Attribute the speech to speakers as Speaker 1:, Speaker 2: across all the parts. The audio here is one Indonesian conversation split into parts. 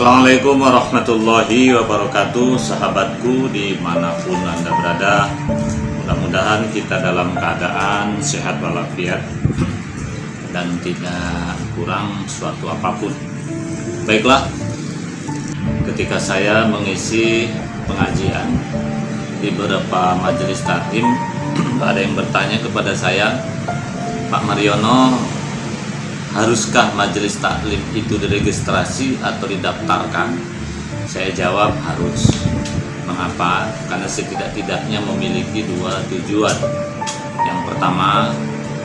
Speaker 1: Assalamualaikum warahmatullahi wabarakatuh, sahabatku dimanapun Anda berada. Mudah-mudahan kita dalam keadaan sehat walafiat dan tidak kurang suatu apapun. Baiklah, ketika saya mengisi pengajian di beberapa majelis taklim, ada yang bertanya kepada saya, Pak Mariono, haruskah majelis taklim itu diregistrasi atau didaftarkan? Saya jawab harus. Mengapa? Karena setidak-tidaknya memiliki dua tujuan. Yang pertama,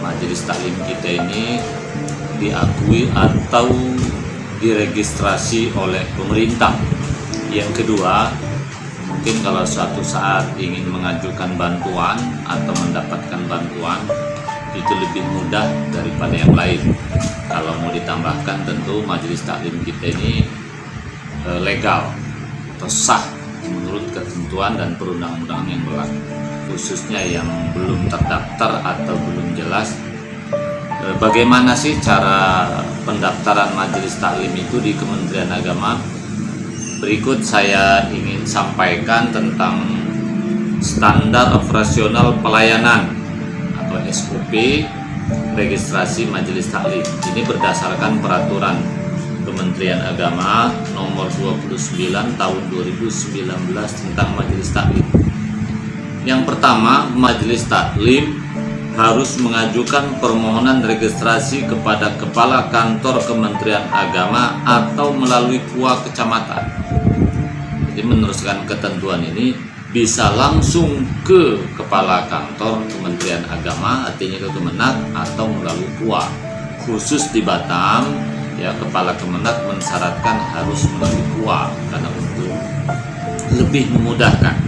Speaker 1: majelis taklim kita ini diakui atau diregistrasi oleh pemerintah. Yang kedua, mungkin kalau suatu saat ingin mengajukan bantuan atau mendapatkan bantuan, itu lebih mudah daripada yang lain. Kalau mau ditambahkan, tentu majelis taklim kita ini legal atau sah menurut ketentuan dan perundang-undangan yang berlaku. Khususnya yang belum terdaftar atau belum jelas, bagaimana sih cara pendaftaran majelis taklim itu di Kementerian Agama? Berikut saya ingin sampaikan tentang standar operasional pelayanan atau SOP registrasi majelis taklim. Ini berdasarkan peraturan Kementerian Agama nomor 29 tahun 2019 tentang majelis taklim. Yang pertama, majelis taklim harus mengajukan permohonan registrasi kepada Kepala Kantor Kementerian Agama atau melalui KUA kecamatan. Jadi meneruskan ketentuan ini bisa langsung ke Kepala Kantor Kementerian Agama, artinya ke Kemenak, atau melalui KUA. Khusus di Batam, ya, Kepala Kemenak mensyaratkan harus melalui KUA karena untuk lebih memudahkan.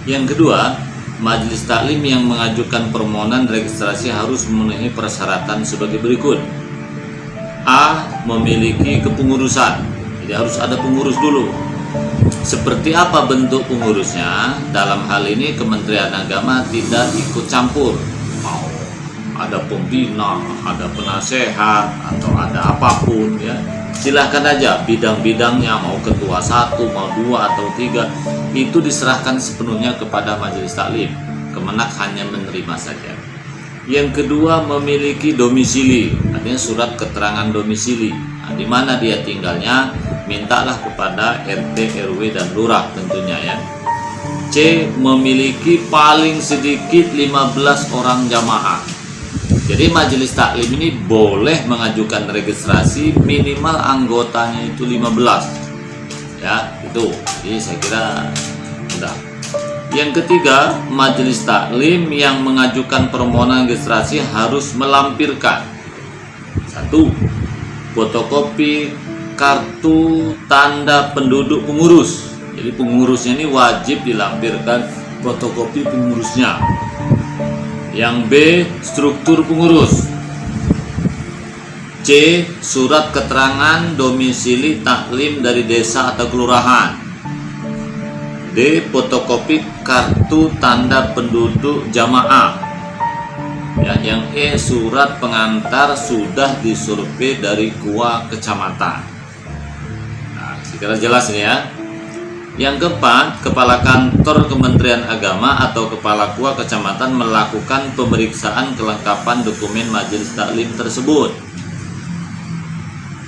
Speaker 1: Yang kedua, majelis taklim yang mengajukan permohonan registrasi harus memenuhi persyaratan sebagai berikut. A. Memiliki kepengurusan. Jadi harus ada pengurus dulu. Seperti apa bentuk pengurusnya? Dalam hal ini Kementerian Agama tidak ikut campur. Mau ada pembina, ada penasehat, atau ada apapun, ya, silahkan aja bidang-bidangnya, mau ketua 1, mau 2 atau 3, itu diserahkan sepenuhnya kepada majelis taklim. Kemenak hanya menerima saja. Yang kedua, memiliki domisili, artinya surat keterangan domisili. Nah, di mana dia tinggalnya, mintalah kepada RT, RW, dan lurah tentunya, ya. C. Memiliki paling sedikit 15 orang jamaah. Jadi majelis taklim ini boleh mengajukan registrasi minimal anggotanya itu 15. Ya, itu. Jadi saya kira mudah. Yang ketiga, majelis taklim yang mengajukan permohonan registrasi harus melampirkan 1. Fotokopi kartu tanda penduduk pengurus. Jadi pengurusnya ini wajib dilampirkan fotokopi pengurusnya. Yang B. Struktur pengurus. C. Surat keterangan domisili taklim dari desa atau kelurahan. D. Fotokopi kartu tanda penduduk jamaah. Ya, yang E. Surat pengantar sudah disurvei dari KUA kecamatan. Nah, sekira jelas ini, ya. Yang keempat, Kepala Kantor Kementerian Agama atau Kepala KUA kecamatan melakukan pemeriksaan kelengkapan dokumen majelis taklim tersebut.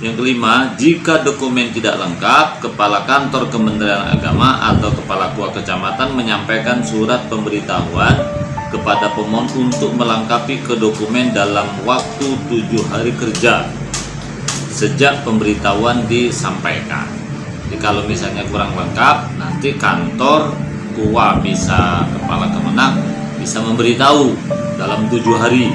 Speaker 1: Yang kelima, jika dokumen tidak lengkap, Kepala Kantor Kementerian Agama atau Kepala KUA kecamatan menyampaikan surat pemberitahuan kepada pemohon untuk melengkapi ke dokumen dalam waktu 7 hari kerja sejak pemberitahuan disampaikan. Jadi kalau misalnya kurang lengkap, nanti kantor KUA bisa, Kepala Kemenak bisa memberitahu dalam 7 hari.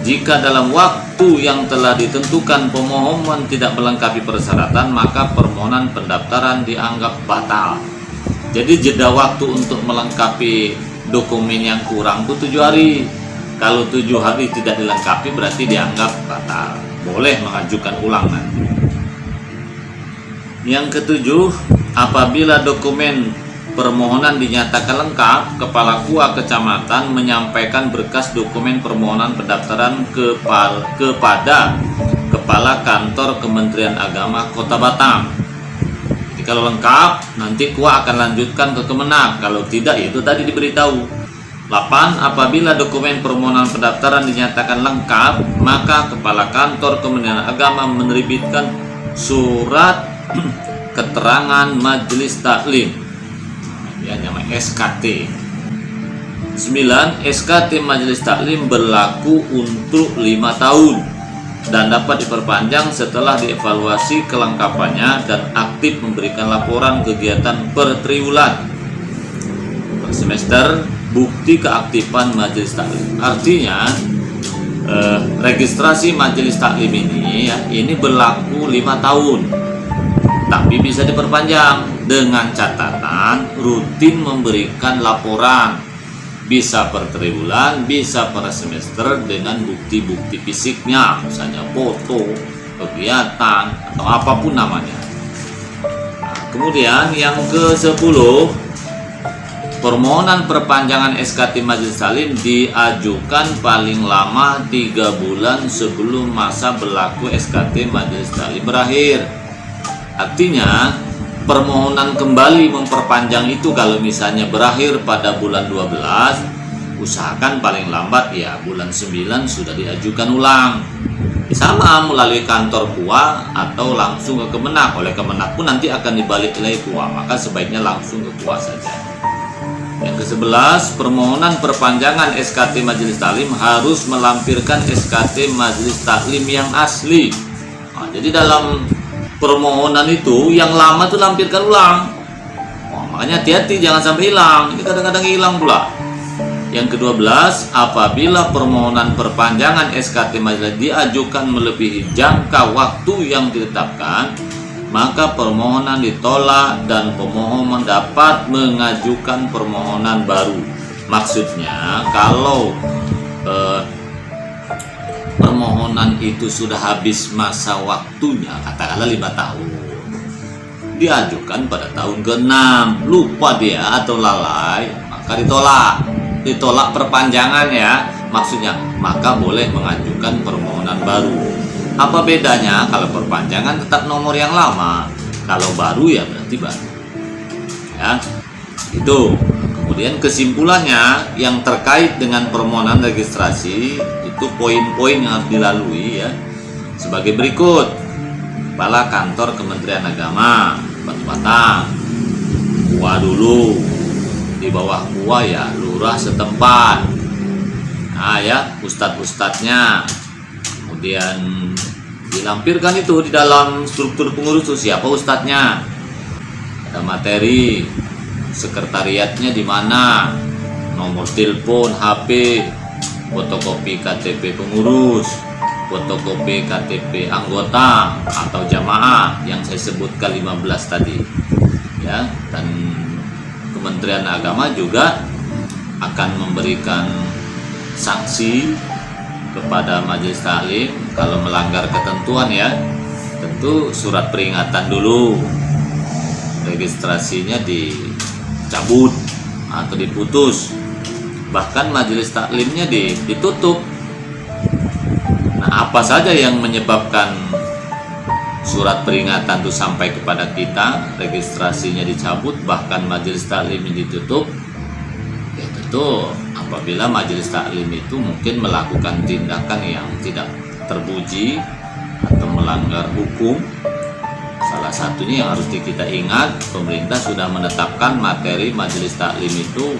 Speaker 1: Jika dalam waktu yang telah ditentukan pemohon tidak melengkapi persyaratan, maka permohonan pendaftaran dianggap batal. Jadi jeda waktu untuk melengkapi dokumen yang kurang itu 7 hari. Kalau 7 hari tidak dilengkapi berarti dianggap batal. Boleh mengajukan ulang nanti. Yang ketujuh, apabila dokumen permohonan dinyatakan lengkap, Kepala KUA kecamatan menyampaikan berkas dokumen permohonan pendaftaran kepada Kepala Kantor Kementerian Agama Kota Batam kalau lengkap, nanti KUA akan lanjutkan ke Kemenak. Kalau tidak, itu tadi diberitahu. 8. Apabila dokumen permohonan pendaftaran dinyatakan lengkap, maka Kepala Kantor Kementerian Agama menerbitkan surat keterangan Majelis Taklim, yang namanya SKT. 9. SKT Majelis Taklim berlaku untuk 5 tahun dan dapat diperpanjang setelah dievaluasi kelengkapannya dan aktif memberikan laporan kegiatan per triwulan, per semester, bukti keaktifan Majelis Taklim. Artinya registrasi Majelis Taklim ini ya, ini berlaku 5 tahun, tapi bisa diperpanjang dengan catatan rutin memberikan laporan, bisa per triwulan, bisa per semester dengan bukti-bukti fisiknya, misalnya foto, kegiatan, atau apapun namanya. Nah, kemudian yang ke-10, permohonan perpanjangan SKT Majelis Taklim diajukan paling lama 3 bulan sebelum masa berlaku SKT Majelis Taklim berakhir. Artinya permohonan kembali memperpanjang itu kalau misalnya berakhir pada bulan 12, usahakan paling lambat ya bulan 9 sudah diajukan ulang. Sama melalui kantor KUA atau langsung ke Kemenak. Oleh Kemenak pun nanti akan dibalik lagi KUA, maka sebaiknya langsung ke KUA saja. Yang ke-11, permohonan perpanjangan SKT Majelis Taklim harus melampirkan SKT Majelis Taklim yang asli. Nah, jadi dalam permohonan itu yang lama itu lampirkan ulang. Makanya hati-hati jangan sampai hilang. Ini kadang-kadang hilang pula. Yang ke-12, apabila permohonan perpanjangan SKT Majelis diajukan melebihi jangka waktu yang ditetapkan, maka permohonan ditolak dan pemohon dapat mengajukan permohonan baru. Maksudnya kalau permohonan itu sudah habis masa waktunya, katakanlah 5 tahun, diajukan pada tahun ke-6, lupa dia atau lalai, maka ditolak perpanjangan ya, maksudnya, maka boleh mengajukan permohonan baru. Apa bedanya? Kalau perpanjangan tetap nomor yang lama, kalau baru ya berarti baru. Ya, itu. Kemudian kesimpulannya yang terkait dengan permohonan registrasi itu poin-poin yang harus dilalui ya. Sebagai berikut: Kepala Kantor Kementerian Agama, Batu Batang, KUA dulu, di bawah KUA ya lurah setempat. Nah ya, ustadz-ustadznya. Kemudian dilampirkan itu di dalam struktur pengurus itu siapa ustadznya, ada materi, sekretariatnya di mana, nomor telepon, HP, fotokopi KTP pengurus, fotokopi KTP anggota atau jamaah yang saya sebutkan 15 tadi ya. Dan Kementerian Agama juga akan memberikan sanksi kepada Majelis Taklim kalau melanggar ketentuan ya. Tentu surat peringatan dulu, registrasinya dicabut atau diputus, bahkan Majelis Taklimnya ditutup. Nah, apa saja yang menyebabkan surat peringatan itu sampai kepada kita, registrasinya dicabut, bahkan Majelis Taklimnya ditutup? Ya tentu apabila Majelis Taklim itu mungkin melakukan tindakan yang tidak terpuji atau melanggar hukum. Salah satunya yang harus kita ingat, pemerintah sudah menetapkan materi Majelis Taklim itu.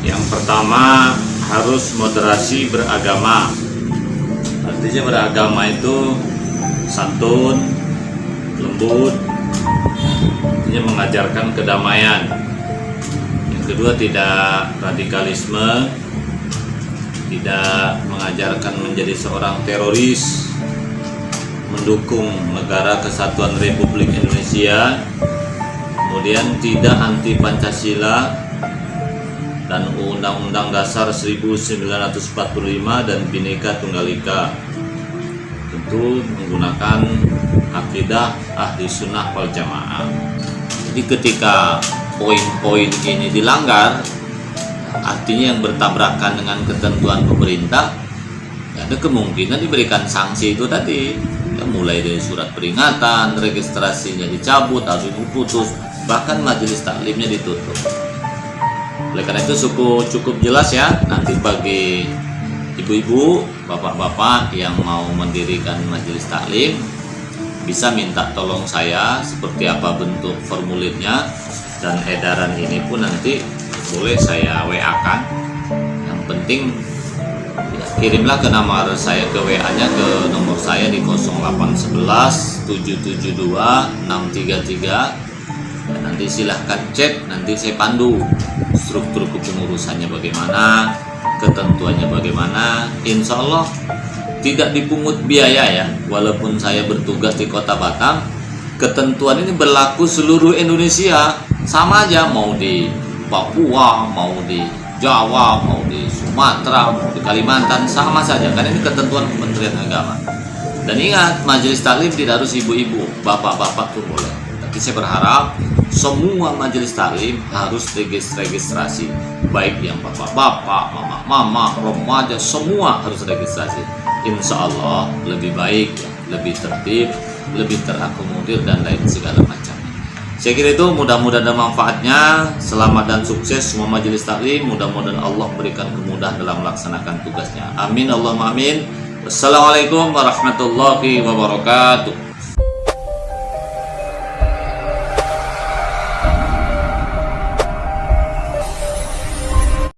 Speaker 1: Yang pertama, harus moderasi beragama. Artinya beragama itu santun, lembut, artinya mengajarkan kedamaian. Kedua, tidak radikalisme, tidak mengajarkan menjadi seorang teroris, mendukung negara kesatuan Republik Indonesia, kemudian tidak anti Pancasila dan Undang-Undang Dasar 1945 dan Bhinneka Tunggal Ika. Tentu menggunakan akidah ahli sunnah wal jamaah. Jadi ketika poin-poin ini dilanggar, artinya yang bertabrakan dengan ketentuan pemerintah, ada kemungkinan diberikan sanksi itu tadi. Ya, mulai dari surat peringatan, registrasinya dicabut atau diputus, bahkan majelis taklimnya ditutup. Oleh karena itu cukup jelas ya, nanti bagi ibu-ibu, bapak-bapak yang mau mendirikan majelis taklim bisa minta tolong saya seperti apa bentuk formulirnya, dan edaran ini pun nanti boleh saya WA-kan. Yang penting ya, kirimlah ke nomor saya, ke WA-nya ke nomor saya di 0811 772 633. Dan nanti silahkan cek, nanti saya pandu struktur kepengurusannya bagaimana, ketentuannya bagaimana. Insya Allah tidak dipungut biaya ya, walaupun saya bertugas di Kota Batam, ketentuan ini berlaku seluruh Indonesia, sama aja mau di Papua, mau di Jawa, mau di Sumatera, mau di Kalimantan, sama saja, karena ini ketentuan Kementerian Agama. Dan ingat, majelis taklim tidak harus ibu-ibu, bapak-bapak pun boleh. Tapi saya berharap semua majelis taklim harus registrasi, baik yang bapak-bapak, mama-mama, remaja, semua harus registrasi. Insya Allah lebih baik, lebih tertib, lebih terakomodir, dan lain segala macam. Saya kira itu, mudah-mudahan ada manfaatnya. Selamat dan sukses semua majelis taklim. Mudah-mudahan Allah berikan kemudahan dalam melaksanakan tugasnya. Amin Allahumma amin. Wassalamualaikum warahmatullahi wabarakatuh.